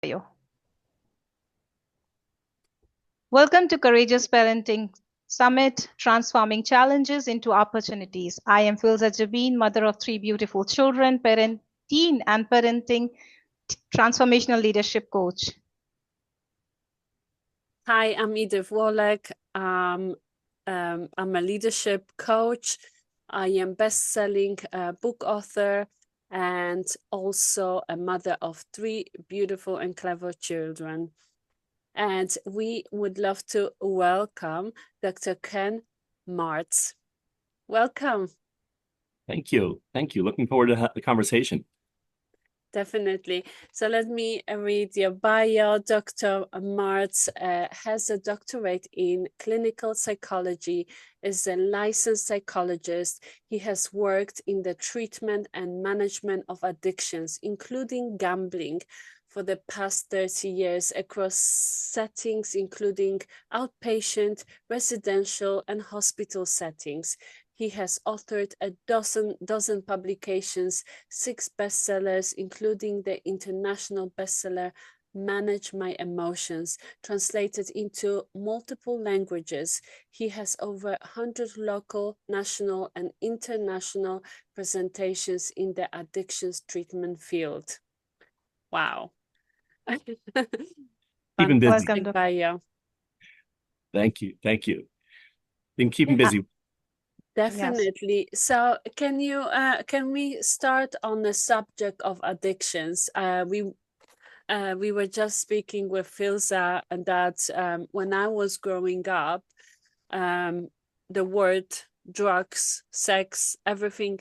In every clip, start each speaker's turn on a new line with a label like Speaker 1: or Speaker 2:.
Speaker 1: you. Welcome to Courageous Parenting Summit, Transforming Challenges into Opportunities. I am Filza Jabin, mother of three beautiful children, teen and parenting transformational leadership coach.
Speaker 2: Hi, I'm Edith Wallach. I'm a leadership coach. I am best-selling book author and also a mother of three beautiful and clever children. And we would love to welcome Dr. Ken Martz. Welcome.
Speaker 3: Thank you. Thank you. Looking forward to the conversation.
Speaker 2: Definitely. So let me read your bio. Dr. Martz has a doctorate in clinical psychology, is a licensed psychologist. He has worked in the treatment and management of addictions, including gambling, for the past 30 years across settings, including outpatient, residential, and hospital settings. He has authored a dozen publications, 6 bestsellers, including the international bestseller Manage My Emotions, translated into multiple languages. He has over 100 local, national, and international presentations in the addictions treatment field. Wow.
Speaker 3: Keeping busy.
Speaker 2: Fantastic bio.
Speaker 3: Thank you. Thank you. Been keeping busy.
Speaker 2: Definitely. Yes. So can we start on the subject of addictions? We were just speaking with Filza and that when I was growing up, the word drugs, sex, everything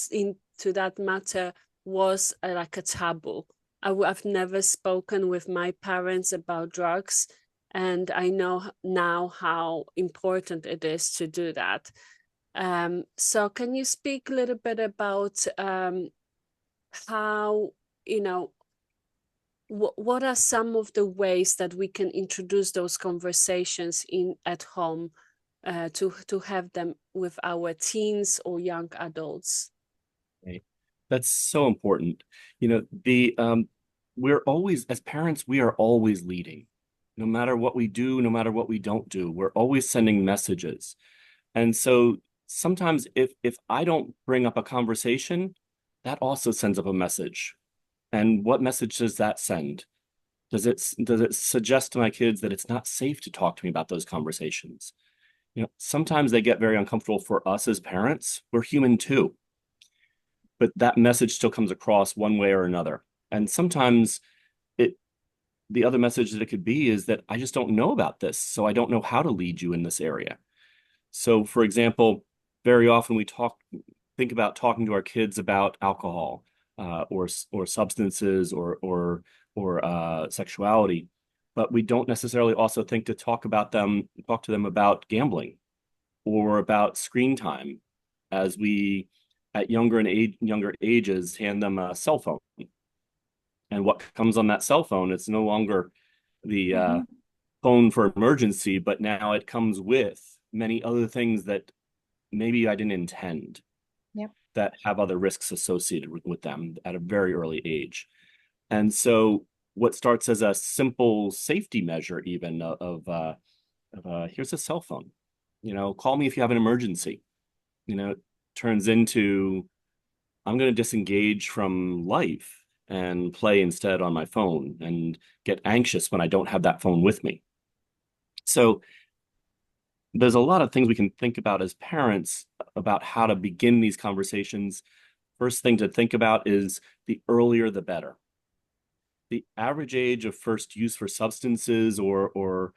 Speaker 2: into that matter was like a taboo. I've never spoken with my parents about drugs, and I know now how important it is to do that. So can you speak a little bit about how, what are some of the ways that we can introduce those conversations at home to have them with our teens or young adults?
Speaker 3: Okay. That's so important. We're always, as parents, we are always leading. No matter what we do, no matter what we don't do, we're always sending messages. And so sometimes if I don't bring up a conversation, that also sends up a message. And what message does that send? Does it suggest to my kids that it's not safe to talk to me about those conversations? Sometimes they get very uncomfortable for us as parents. We're human too. But that message still comes across one way or another. And sometimes the other message that it could be is that I just don't know about this, so I don't know how to lead you in this area. So, for example, very often we think about talking to our kids about alcohol or substances or sexuality, but we don't necessarily also think to talk to them about gambling or about screen time, as we at younger ages hand them a cell phone, and what comes on that cell phone, it's no longer the phone for emergency, but now it comes with many other things that maybe I didn't intend.
Speaker 1: Yep.
Speaker 3: That have other risks associated with them at a very early age. And so what starts as a simple safety measure even of here's a cell phone, call me if you have an emergency, turns into I'm going to disengage from life and play instead on my phone and get anxious when I don't have that phone with me. So there's a lot of things we can think about as parents about how to begin these conversations. First thing to think about is the earlier the better. The average age of first use for substances or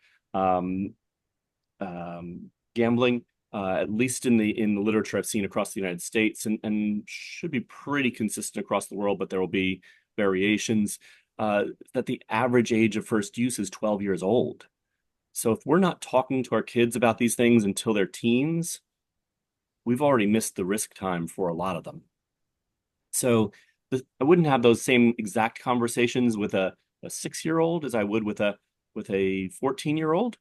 Speaker 3: gambling, at least in the literature I've seen across the United States, and should be pretty consistent across the world, but there will be variations, that the average age of first use is 12 years old. So if we're not talking to our kids about these things until they're teens, we've already missed the risk time for a lot of them. So I wouldn't have those same exact conversations with a 6-year-old as I would with a 14-year-old.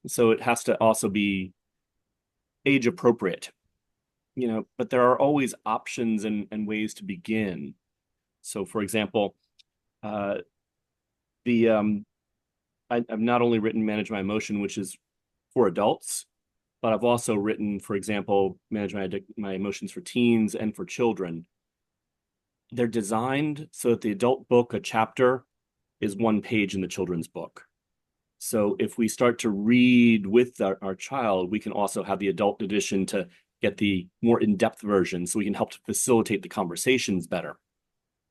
Speaker 3: So it has to also be age appropriate, but there are always options and ways to begin. So for example, the I've not only written Manage My Emotion, which is for adults, but I've also written, for example, Manage My Emotions for teens and for children. They're designed so that the adult book, a chapter, is one page in the children's book. So if we start to read with our child, we can also have the adult edition to get the more in-depth version so we can help to facilitate the conversations better.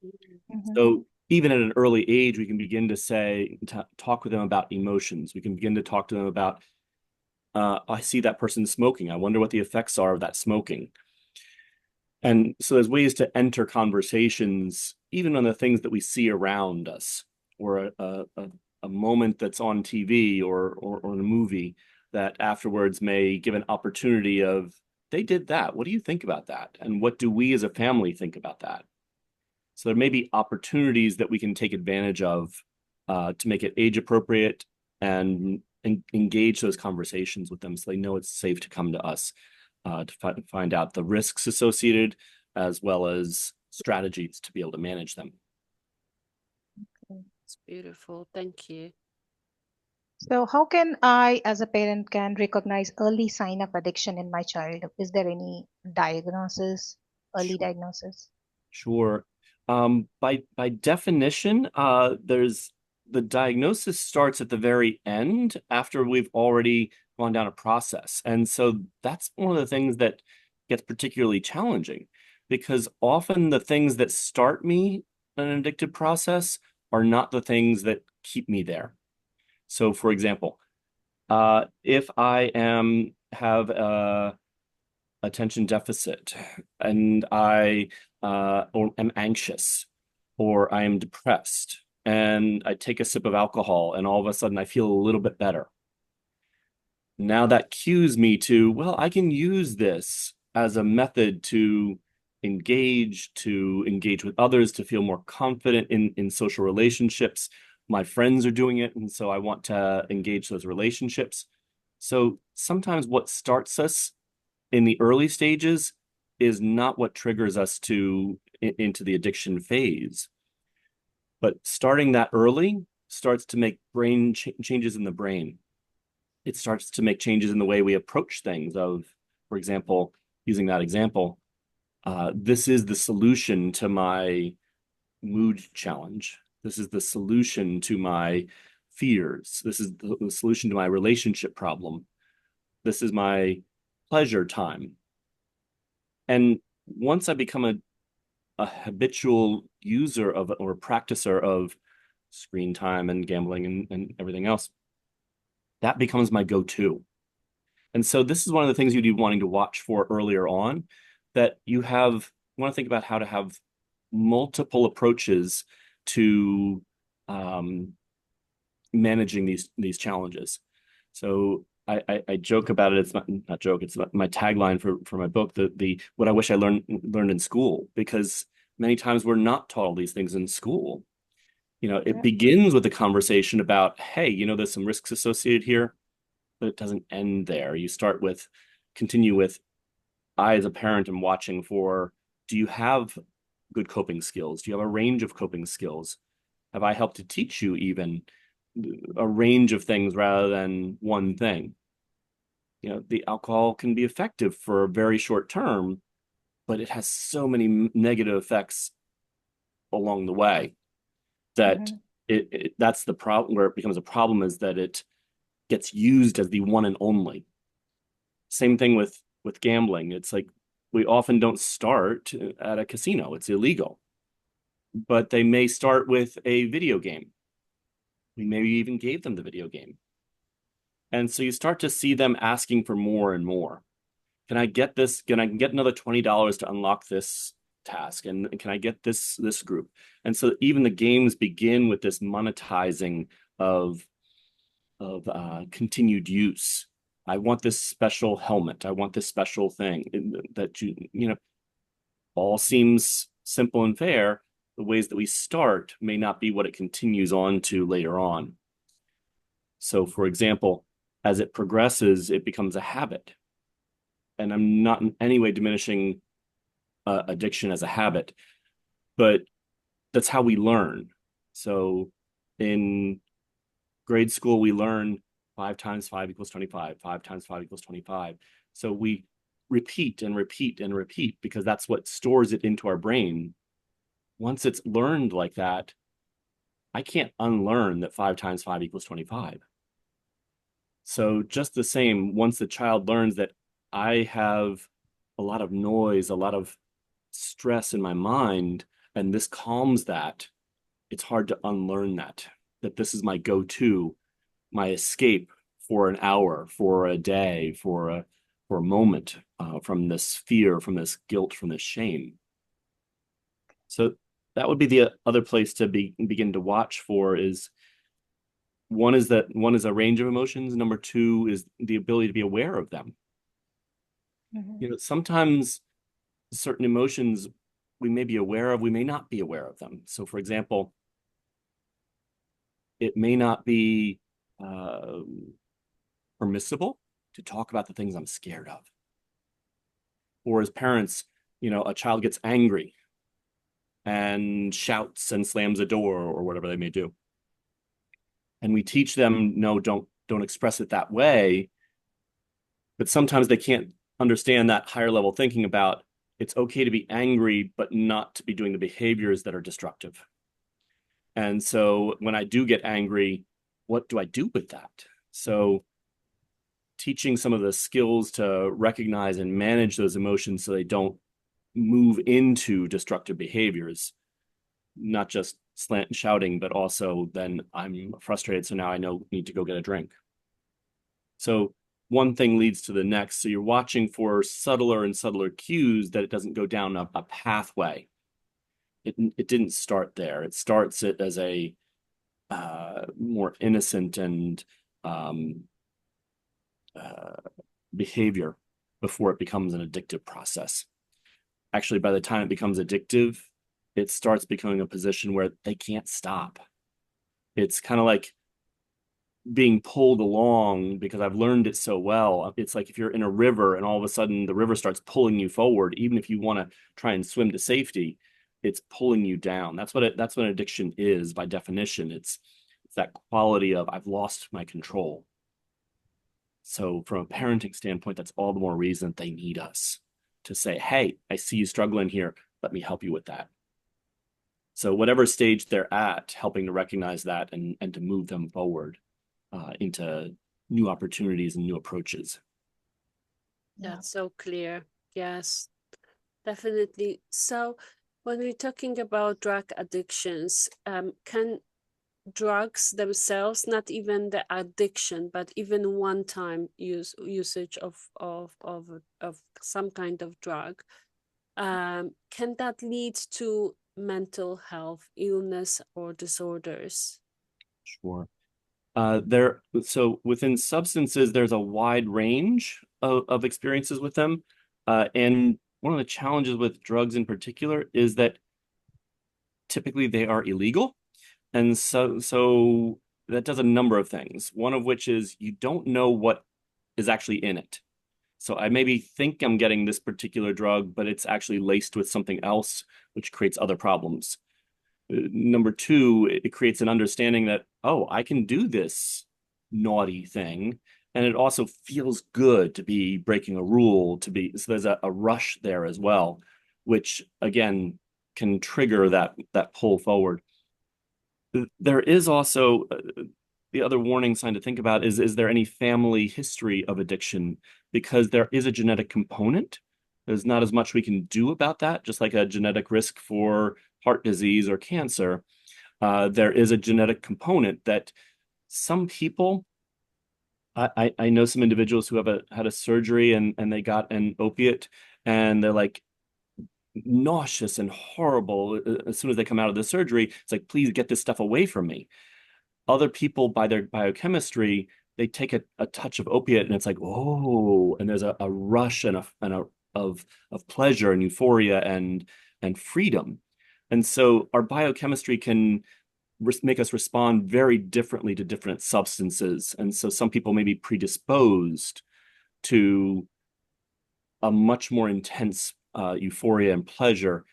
Speaker 1: Mhm.
Speaker 3: So even at an early age, we can begin to talk with them about emotions. We can begin to talk to them about, I see that person smoking. I wonder what the effects are of that smoking. And so there's ways to enter conversations, even on the things that we see around us, or a moment that's on TV or in a movie that afterwards may give an opportunity of, they did that. What do you think about that? And what do we as a family think about that? So there may be opportunities that we can take advantage of to make it age appropriate and engage those conversations with them so they know it's safe to come to us to find out the risks associated as well as strategies to be able to manage them.
Speaker 2: It's beautiful. Thank you.
Speaker 1: So how can I, as a parent, can recognize early sign of addiction in my child? Is there any diagnosis, early diagnosis?
Speaker 3: Sure. By definition, there's the diagnosis starts at the very end after we've already gone down a process. And so that's one of the things that gets particularly challenging because often the things that start me in an addictive process are not the things that keep me there. So for example, if I have a attention deficit and I or am anxious or I am depressed and I take a sip of alcohol and all of a sudden I feel a little bit better. Now that cues me to, well, I can use this as a method to engage with others, to feel more confident in social relationships. My friends are doing it, and so I want to engage those relationships. So sometimes what starts us in the early stages is not what triggers us into the addiction phase. But starting that early starts to make brain changes in the brain. It starts to make changes in the way we approach things of, for example, using that example, this is the solution to my mood challenge. This is the solution to my fears. This is the solution to my relationship problem. This is my pleasure time. And once I become a habitual user of or practicer of screen time and gambling and everything else, that becomes my go-to. And so this is one of the things you'd be wanting to watch for earlier on, that you want to think about how to have multiple approaches to managing these challenges. So I joke about it. It's not joke. It's my tagline for my book. The what I wish I learned in school, because many times we're not taught all these things in school. It
Speaker 1: Yeah.
Speaker 3: begins with a conversation about, hey, there's some risks associated here, but it doesn't end there. Continue with, I as a parent am watching for, do you have good coping skills? Do you have a range of coping skills? Have I helped to teach you even a range of things rather than one thing? The alcohol can be effective for a very short term, but it has so many negative effects along the way that
Speaker 1: Mhm.
Speaker 3: that's the problem. Where it becomes a problem is that it gets used as the one and only. Same thing with gambling. It's like we often don't start at a casino. It's illegal. But they may start with a video game. We maybe even gave them the video game. And so you start to see them asking for more and more. Can I get this? Can I get another $20 to unlock this task? And can I get this group? And so even the games begin with this monetizing of continued use. I want this special helmet. I want this special thing that all seems simple and fair. The ways that we start may not be what it continues on to later on. So, for example, as it progresses, it becomes a habit. And I'm not in any way diminishing addiction as a habit, but that's how we learn. So In grade school, we learn 5 times 5 equals 25, 5 times 5 equals 25. So we repeat and repeat and repeat because that's what stores it into our brain. Once it's learned like that, I can't unlearn that 5 times 5 equals 25. So just the same, once the child learns that I have a lot of noise, a lot of stress in my mind, and this calms that, it's hard to unlearn that, that this is my go-to, my escape for an hour, for a day, for a moment, from this fear, from this guilt, from this shame. So that would be the other place to begin to watch for is one is a range of emotions. Number two is the ability to be aware of them.
Speaker 1: Mm-hmm.
Speaker 3: Sometimes certain emotions we may be aware of, we may not be aware of them. So for example, it may not be permissible to talk about the things I'm scared of. Or as parents, a child gets angry and shouts and slams a door or whatever they may do. And we teach them, no, don't express it that way. But sometimes they can't understand that higher level thinking about it's okay to be angry, but not to be doing the behaviors that are destructive. And so when I do get angry, what do I do with that? So teaching some of the skills to recognize and manage those emotions so they don't move into destructive behaviors, not just slant and shouting, but also then I'm frustrated. So now I need to go get a drink. So one thing leads to the next. So you're watching for subtler and subtler cues that it doesn't go down a pathway. It didn't start there. It starts it as a more innocent and uh, behavior before it becomes an addictive process. Actually, by the time it becomes addictive, it starts becoming a position where they can't stop. It's kind of like being pulled along because I've learned it so well. It's like if you're in a river and all of a sudden the river starts pulling you forward, even if you want to try and swim to safety, it's pulling you down. That's what addiction is by definition. It's that quality of I've lost my control. So from a parenting standpoint, that's all the more reason they need us to say, hey, I see you struggling here. Let me help you with that. So whatever stage they're at, helping to recognize that and to move them forward into new opportunities and new approaches.
Speaker 2: That's so clear. Yes, definitely. So when we're talking about drug addictions, can drugs themselves, not even the addiction, but even one-time usage of some kind of drug, can that lead to mental health illness or disorders?
Speaker 3: Sure. So within substances, there's a wide range of experiences with them. And one of the challenges with drugs in particular is that typically they are illegal. And so that does a number of things. One of which is you don't know what is actually in it. So I maybe think I'm getting this particular drug, but it's actually laced with something else, which creates other problems. Number two, it creates an understanding that, oh, I can do this naughty thing. And it also feels good to be breaking a rule, so there's a rush there as well, which again can trigger that pull forward. There is also the other warning sign to think about is there any family history of addiction? Because there is a genetic component. There's not as much we can do about that, just like a genetic risk for heart disease or cancer. There is a genetic component that some people, I know some individuals who have had a surgery and they got an opiate and they're like nauseous and horrible as soon as they come out of the surgery. It's like, please get this stuff away from me. Other people, by their biochemistry, they take a touch of opiate and it's like, oh, and there's a rush of pleasure and euphoria and freedom. And so our biochemistry can make us respond very differently to different substances. And so some people may be predisposed to a much more intense euphoria and pleasure.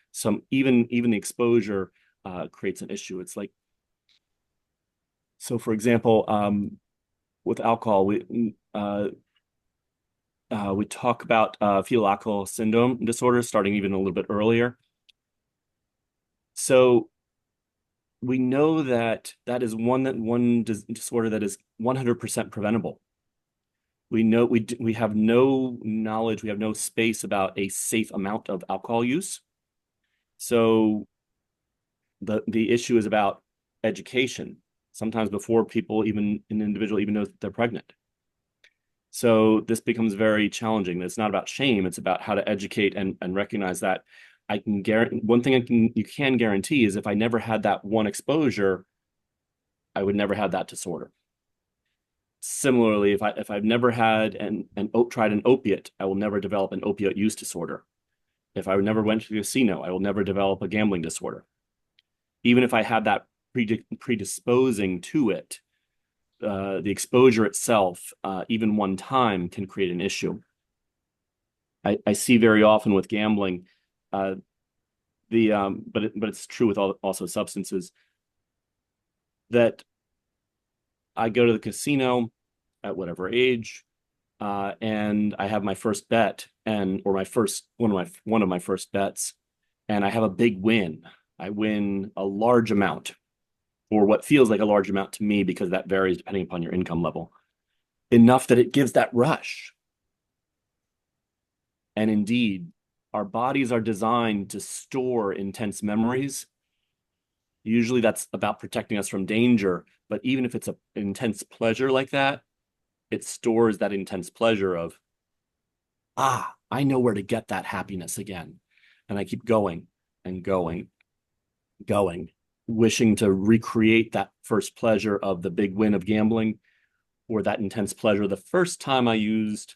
Speaker 3: Even the exposure creates an issue. It's like So, for example, with alcohol, we talk about fetal alcohol syndrome disorder starting even a little bit earlier. So we know that that is one disorder that is 100% preventable. We know we have no knowledge, we have no space about a safe amount of alcohol use. So the issue is about education, sometimes before an individual even knows that they're pregnant. So this becomes very challenging. It's not about shame, it's about how to educate and recognize that I can guarantee one thing you can guarantee is if I never had that one exposure, I would never have that disorder. Similarly, if I've never had tried an opiate, I will never develop an opiate use disorder. If I never went to the casino, I will never develop a gambling disorder. Even if I had that predisposing to it, the exposure itself, even one time, can create an issue. I see very often with gambling, but it's true with also substances, that I go to the casino at whatever age, and I have my first bet, or my first one of my first bets, and I have a big win. I win a large amount, or what feels like a large amount to me, because that varies depending upon your income level, enough that it gives that rush. And indeed, our bodies are designed to store intense memories. Usually that's about protecting us from danger, but even if it's an intense pleasure like that, it stores that intense pleasure of, I know where to get that happiness again. And I keep going and going, wishing to recreate that first pleasure of the big win of gambling, or that intense pleasure the first time I used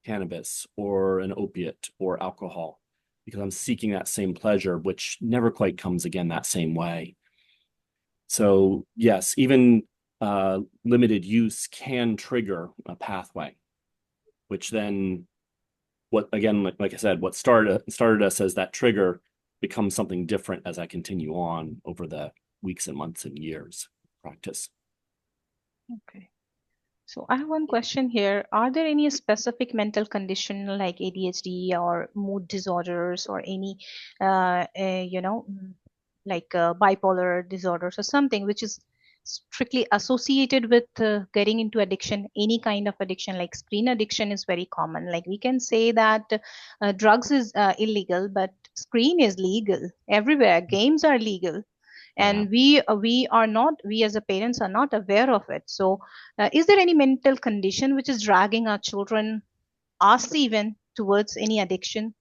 Speaker 3: cannabis or an opiate or alcohol, because I'm seeking that same pleasure, which never quite comes again that same way. So yes, even limited use can trigger a pathway, which then, like I said, what started us as that trigger becomes something different as I continue on over the weeks and months and years of practice.
Speaker 1: Okay. So I have one question here. Are there any specific mental condition like ADHD or mood disorders or any, like bipolar disorders or something which is strictly associated with getting into addiction, any kind of addiction, like screen addiction is very common. Like we can say that drugs is illegal, but screen is legal everywhere. Games are legal,
Speaker 3: Yeah.
Speaker 1: and we as a parents are not aware of it. So is there any mental condition which is dragging our children, us even, towards any addiction?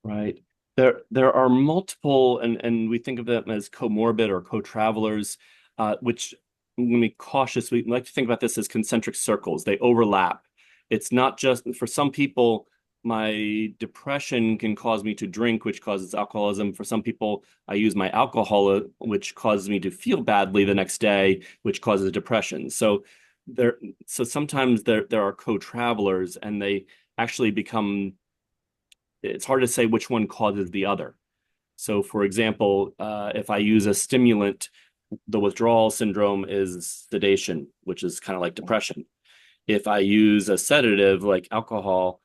Speaker 3: Right. There are multiple, and we think of them as comorbid or co-travelers, which when we cautious, we like to think about this as concentric circles. They overlap. It's not just for some people, my depression can cause me to drink, which causes alcoholism. For some people, I use my alcohol, which causes me to feel badly the next day, which causes depression. So sometimes there are co-travelers, and they actually become, it's hard to say which one causes the other. So, for example, if I use a stimulant, the withdrawal syndrome is sedation, which is kind of like depression. If I use a sedative like alcohol,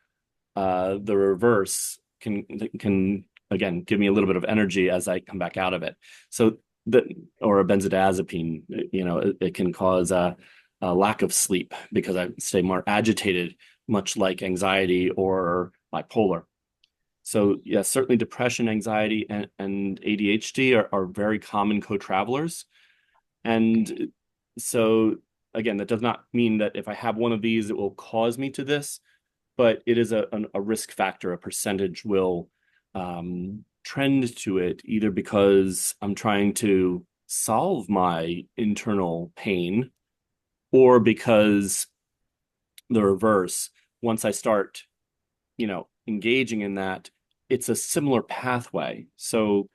Speaker 3: the reverse can again give me a little bit of energy as I come back out of it. So or a benzodiazepine, it can cause a lack of sleep because I stay more agitated, much like anxiety or bipolar. So yeah, certainly depression, anxiety, and ADHD are very common co-travelers.
Speaker 1: Okay.
Speaker 3: And so again, that does not mean that if I have one of these, it will cause me to this, but it is a risk factor. A percentage will trend to it, either because I'm trying to solve my internal pain, or because the reverse, once I start engaging in that, it's a similar pathway. So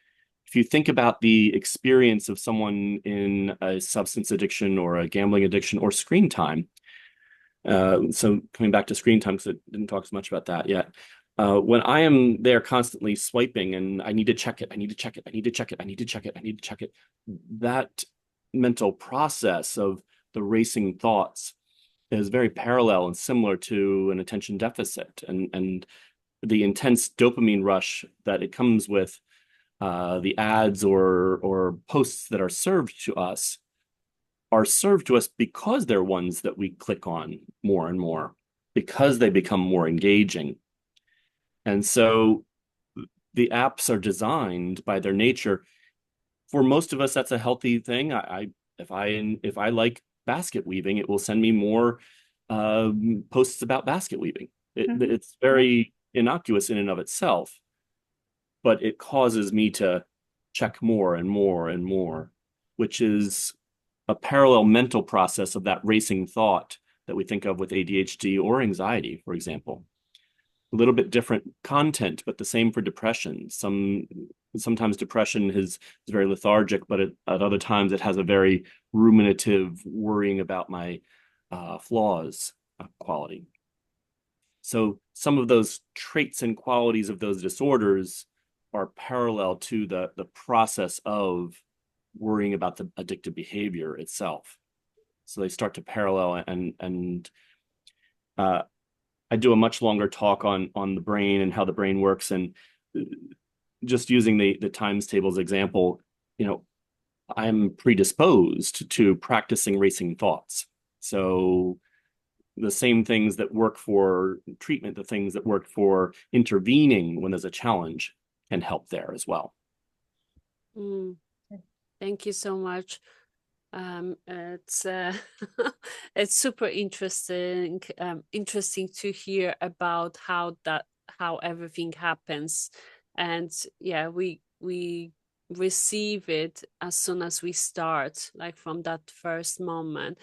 Speaker 3: if you think about the experience of someone in a substance addiction or a gambling addiction or screen time, so coming back to screen time, because I didn't talk so much about that yet. When I am there constantly swiping and I need to check it, I need to check it, I need to check it, I need to check it, I need to check it, that mental process of the racing thoughts is very parallel and similar to an attention deficit, and the intense dopamine rush that it comes with the ads or posts that are served to us because they're ones that we click on more and more, because they become more engaging. And so the apps are designed by their nature. For most of us, that's a healthy thing. If I like basket weaving, it will send me more posts about basket weaving. It's very innocuous in and of itself, but it causes me to check more and more and more, which is a parallel mental process of that racing thought that we think of with ADHD or anxiety, for example. A little bit different content, but the same for depression. Sometimes depression is very lethargic, but at other times it has a very ruminative, worrying about my flaws quality. So some of those traits and qualities of those disorders are parallel to the process of worrying about the addictive behavior itself. So they start to parallel, and I do a much longer talk on the brain and how the brain works, and just using the times tables example, I'm predisposed to practicing racing thoughts. So the same things that work for treatment, the things that work for intervening when there's a challenge, can help there as well.
Speaker 2: Thank you so much. It's it's super interesting to hear about how everything happens, and yeah, we receive it as soon as we start, like from that first moment.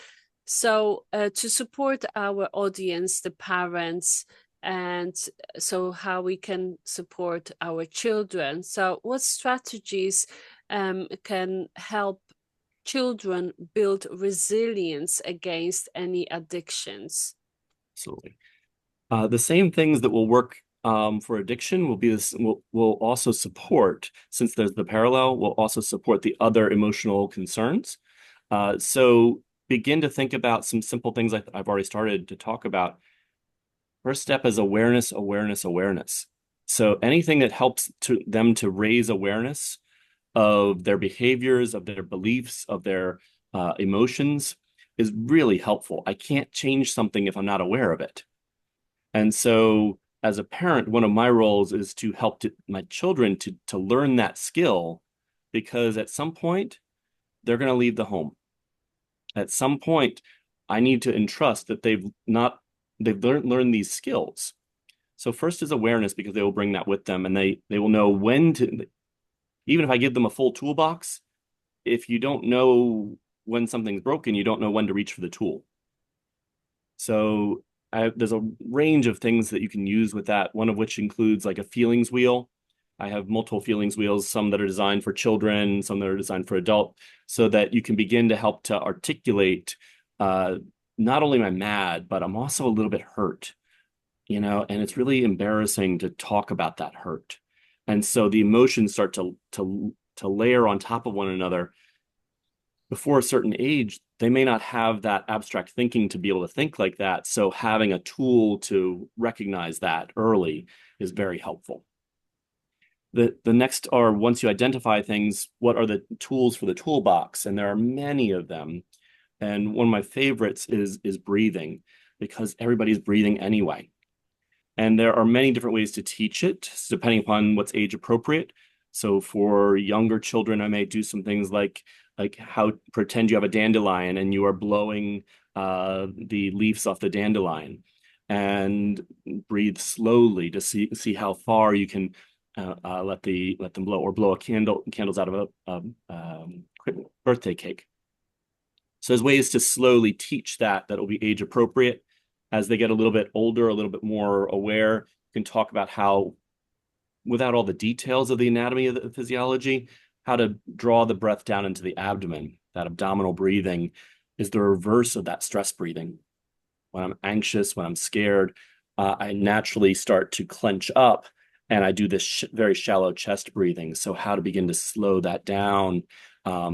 Speaker 2: So to support our audience, the parents, and so how we can support our children. So what strategies can help children build resilience against any addictions?
Speaker 3: Absolutely. The same things that will work for addiction will also support, since there's the parallel, will also support the other emotional concerns. So begin to think about some simple things I've already started to talk about. First step is awareness, awareness, awareness. So anything that helps them to raise awareness of their behaviors, of their beliefs, of their emotions is really helpful. I can't change something if I'm not aware of it. And so as a parent, one of my roles is to help my children to learn that skill, because at some point they're going to leave the home. At some point, I need to entrust that they've learned these skills. So first is awareness, because they will bring that with them, and they will know when to, even if I give them a full toolbox, if you don't know when something's broken, you don't know when to reach for the tool. So there's a range of things that you can use with that, one of which includes like a feelings wheel. I have multiple feelings wheels, some that are designed for children, some that are designed for adult, so that you can begin to help to articulate not only am I mad, but I'm also a little bit hurt, and it's really embarrassing to talk about that hurt. And so the emotions start to layer on top of one another. Before a certain age, they may not have that abstract thinking to be able to think like that. So having a tool to recognize that early is very helpful. The next are, once you identify things, what are the tools for the toolbox? And there are many of them. And one of my favorites is breathing, because everybody's breathing anyway. And there are many different ways to teach it, depending upon what's age appropriate. So for younger children, I may do some things like how pretend you have a dandelion and you are blowing the leaves off the dandelion, and breathe slowly to see how far you can let them blow, or blow candles out of a birthday cake. So there's ways to slowly teach that will be age appropriate. As they get a little bit older, a little bit more aware, you can talk about how, without all the details of the anatomy of the physiology, how to draw the breath down into the abdomen. That abdominal breathing is the reverse of that stress breathing. When I'm anxious, when I'm scared, I naturally start to clench up, and I do this very shallow chest breathing. So how to begin to slow that down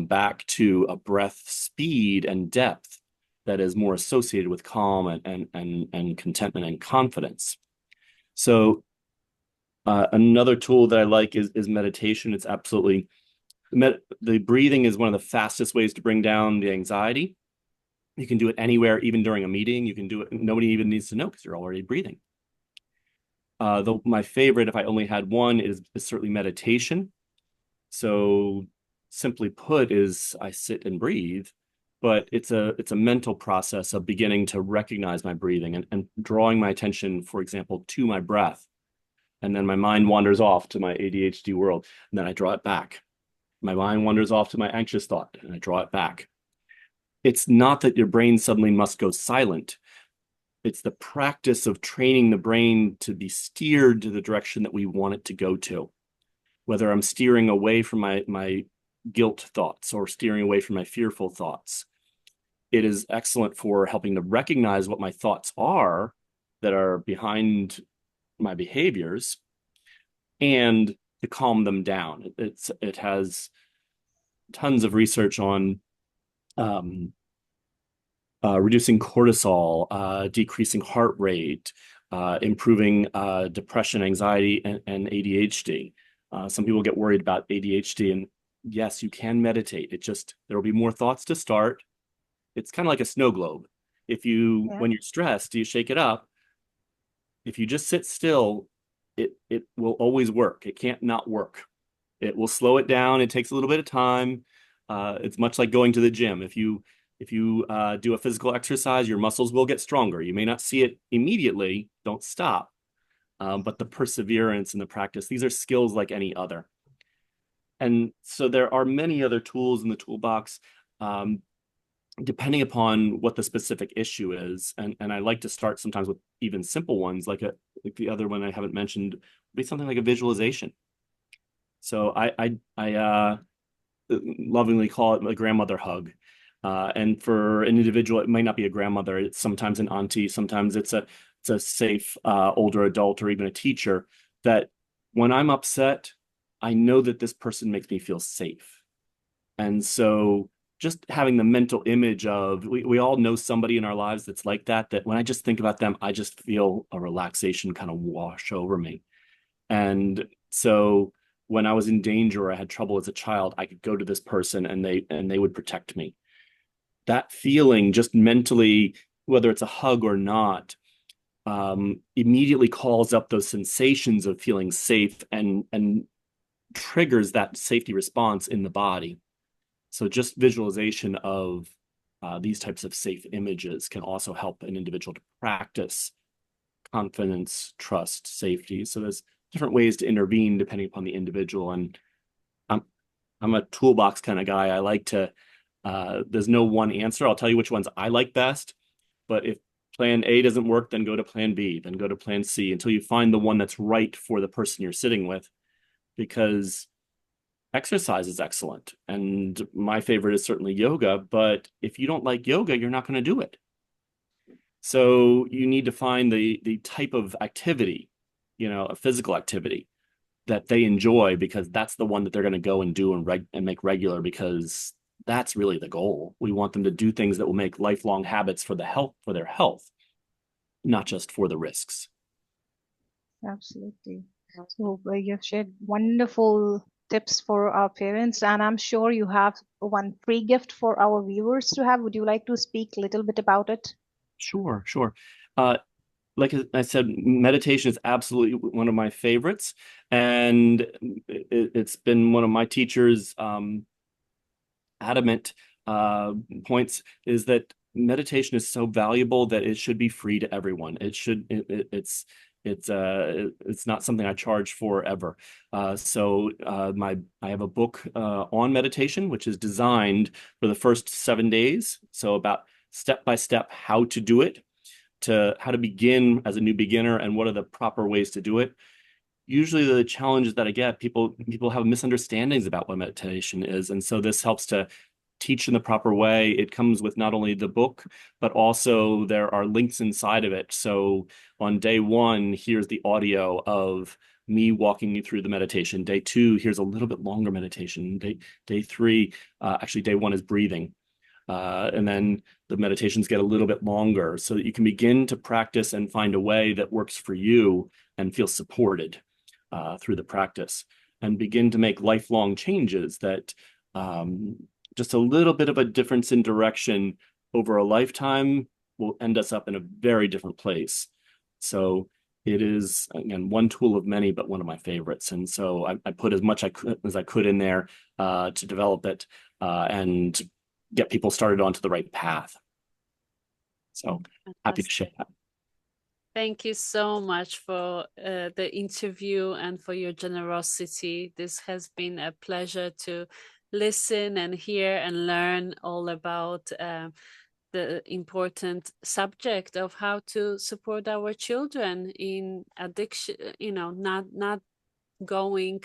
Speaker 3: back to a breath speed and depth that is more associated with calm and contentment and confidence. So another tool that I like is meditation. It's absolutely the breathing is one of the fastest ways to bring down the anxiety. You can do it anywhere, even during a meeting. You can do it. Nobody even needs to know because you're already breathing. My favorite, if I only had one, is certainly meditation. So simply put, is I sit and breathe, but it's a mental process of beginning to recognize my breathing and drawing my attention, for example, to my breath. And then my mind wanders off to my ADHD world, and then I draw it back. My mind wanders off to my anxious thought, and I draw it back. It's not that your brain suddenly must go silent. It's the practice of training the brain to be steered to the direction that we want it to go to. Whether I'm steering away from my guilt thoughts or steering away from my fearful thoughts, it is excellent for helping to recognize what my thoughts are that are behind my behaviors and to calm them down. It has tons of research on reducing cortisol, decreasing heart rate, improving depression, anxiety, and ADHD. Some people get worried about ADHD, and yes, you can meditate. There will be more thoughts to start. It's kind of like a snow globe. When you're stressed, you shake it up. If you just sit still, it will always work. It can't not work. It will slow it down. It takes a little bit of time. It's much like going to the gym. If you do a physical exercise, your muscles will get stronger. You may not see it immediately. Don't stop. But the perseverance and the practice, these are skills like any other. And so there are many other tools in the toolbox, depending upon what the specific issue is. And I like to start sometimes with even simple ones, like the other one I haven't mentioned, would be something like a visualization. So I lovingly call it a grandmother hug. And for an individual, it might not be a grandmother. It's sometimes an auntie. Sometimes it's a safe older adult or even a teacher that when I'm upset, I know that this person makes me feel safe. And so just having the mental image of we all know somebody in our lives that's like that when I just think about them, I just feel a relaxation kind of wash over me. And so when I was in danger or I had trouble as a child, I could go to this person and they would protect me. That feeling just mentally, whether it's a hug or not, immediately calls up those sensations of feeling safe and triggers that safety response in the body. So just visualization of these types of safe images can also help an individual to practice confidence, trust, safety. So there's different ways to intervene depending upon the individual. And I'm a toolbox kind of guy. I like to there's no one answer. I'll tell you which ones I like best. But if plan A doesn't work, then go to plan B, then go to plan C until you find the one that's right for the person you're sitting with. Because exercise is excellent. And my favorite is certainly yoga. But if you don't like yoga, you're not going to do it. So you need to find the type of activity, a physical activity that they enjoy, because that's the one that they're going to go and do and make regular, because that's really the goal. We want them to do things that will make lifelong habits for their health, not just for the risks.
Speaker 1: Absolutely. So you've shared wonderful tips for our parents, and I'm sure you have one free gift for our viewers to have. Would you like to speak a little bit about it?
Speaker 3: Sure. Like I said, meditation is absolutely one of my favorites, and it's been one of my teachers' adamant points is that meditation is so valuable that it should be free to everyone. It's not something I charge for ever. I have a book on meditation, which is designed for the first 7 days. So about step by step how to do it, to how to begin as a new beginner, and what are the proper ways to do it. Usually the challenges that I get, people have misunderstandings about what meditation is. And so this helps to teach in the proper way. It comes with not only the book, but also there are links inside of it. So on day one, here's the audio of me walking you through the meditation. Day 2, here's a little bit longer meditation. Day 3, actually day 1 is breathing. And then the meditations get a little bit longer so that you can begin to practice and find a way that works for you and feel supported through the practice, and begin to make lifelong changes that just a little bit of a difference in direction over a lifetime will end us up in a very different place. So it is, again, one tool of many, but one of my favorites. And so I put as much as I could in there to develop it and get people started onto the right path. So happy to share that.
Speaker 2: Thank you so much for the interview and for your generosity. This has been a pleasure to listen and hear and learn all about the important subject of how to support our children in addiction, not going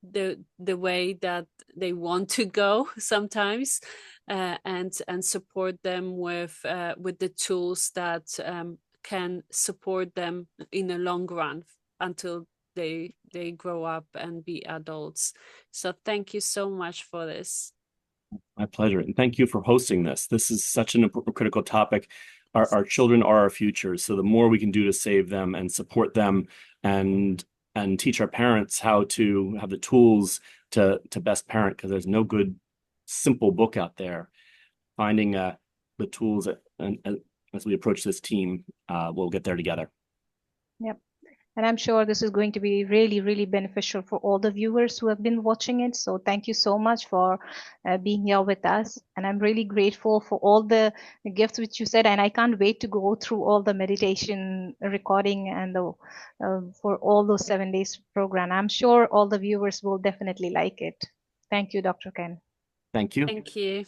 Speaker 2: the way that they want to go sometimes, and support them with the tools that can support them in the long run until they grow up and be adults. So thank you so much for this.
Speaker 3: My pleasure. And thank you for hosting this. This is such an important, critical topic. Our children are our future. So the more we can do to save them and support them and teach our parents how to have the tools to best parent, because there's no good, simple book out there. Finding the tools and as we approach this team, we'll get there together.
Speaker 1: Yep. And I'm sure this is going to be really, really beneficial for all the viewers who have been watching it. So thank you so much for being here with us. And I'm really grateful for all the gifts which you said. And I can't wait to go through all the meditation recording and for all those 7 days program. I'm sure all the viewers will definitely like it. Thank you, Dr. Ken.
Speaker 3: Thank you.
Speaker 2: Thank you.